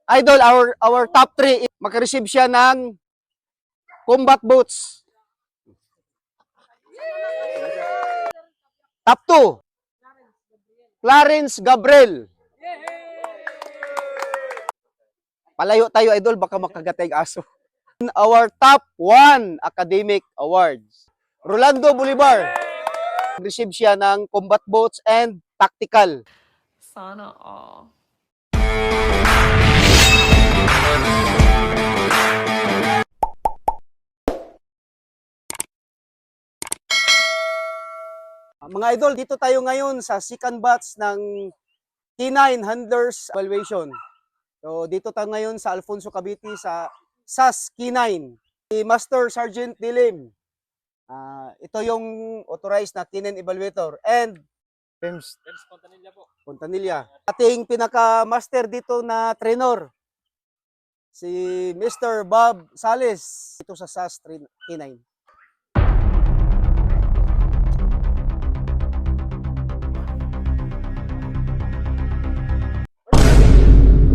Idol, our top 3, makareceive siya ng combat boots. Top 2, Clarence Gabriel. Palayo tayo, idol, baka makagatay aso. Our top 1 academic awards, Rolando Bolivar. Receive siya ng combat boots and tactical. Sana all. Mga idol, dito tayo ngayon sa second batch ng K9 Handlers Evaluation. So dito tayo ngayon sa Alfonso Cavite sa SAS K9. Si Master Sergeant Dilim. Ito yung authorized na K9 Evaluator. And James Pontanilla po. Pontanilla. Ating pinaka-master dito na trainer, si Mr. Bob Sales dito sa SAS K9.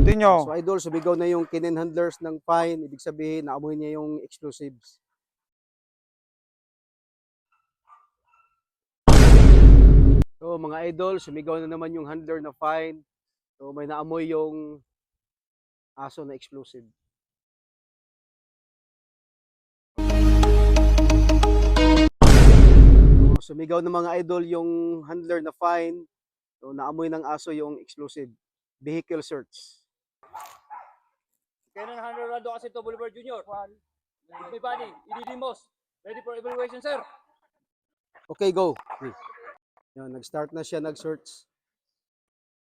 Continue. So idol, sumigaw na yung K9 handlers ng fine. Ibig sabihin, naamoy niya yung explosives. So mga idol, sumigaw na naman yung handler na fine. So may naamoy yung aso na explosive. So, sumigaw na mga idol yung handler na fine. So naamoy ng aso yung explosive. Vehicle search. Kailan handler Rolando Jacinto Bolivar Jr. May body, ididimos. Ready for evaluation, sir. Okay, go. Yan, nag-start na siya nag-search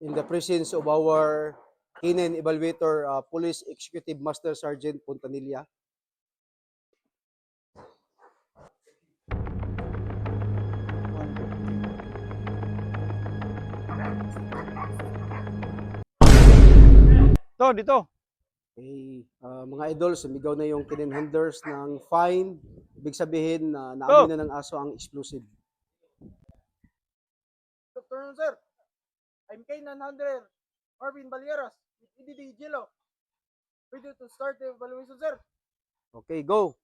in the presence of our K9 Evaluator, Police Executive Master Sergeant Pontanilla. Dito. Okay, mga idol, sumigaw na yung K9 handlers ng fine. Ibig sabihin na naamoy na ng aso ang explosive. Good afternoon, sir. I'm K900 Marvin Balieros with EDD Gilo. Ready to start the evaluation, sir. Okay, go.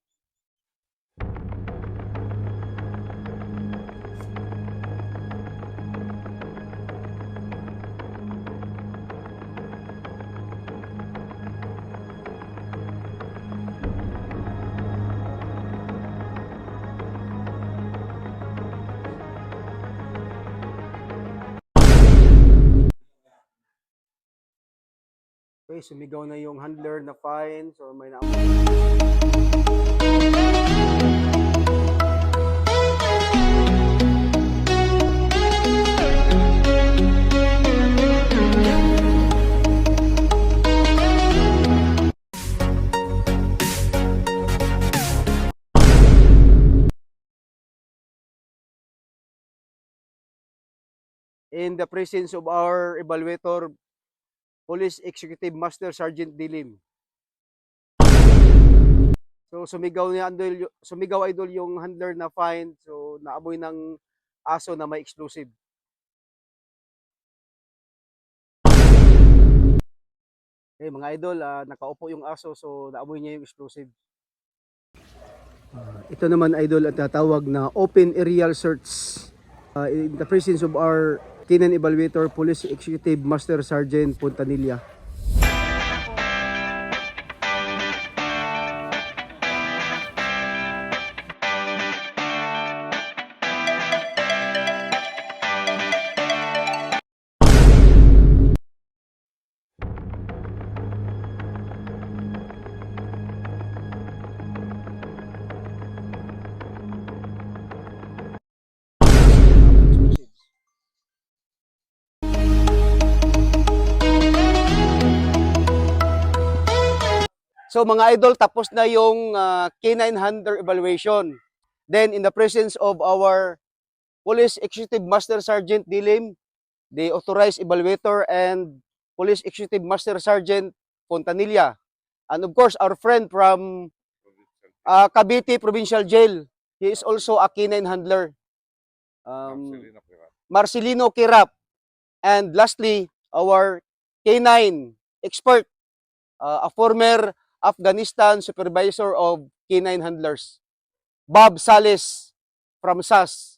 Okay, sumigaw na yung handler na fine. So may naamoy. In the presence of our evaluator, Police Executive Master Sergeant Dilim. So sumigaw idol yung handler na fine. So naamoy ng aso na may explosive. Okay, mga idol, nakaupo yung aso so naamoy niya yung explosive. Ito naman idol at tatawag na open aerial search. In the presence of our K9 Evaluator, Police Executive Master Sergeant Pontanilla. So mga idol, tapos na yung K9 handler evaluation. Then in the presence of our Police Executive Master Sergeant Dilim, the authorized evaluator, and Police Executive Master Sergeant Pontanilla, and of course our friend from Cavite Provincial Jail, he is also a K9 handler, Marcelino Kirap, and lastly our K9 expert, a former Afghanistan supervisor of K9 handlers, Bob Salis from SAS.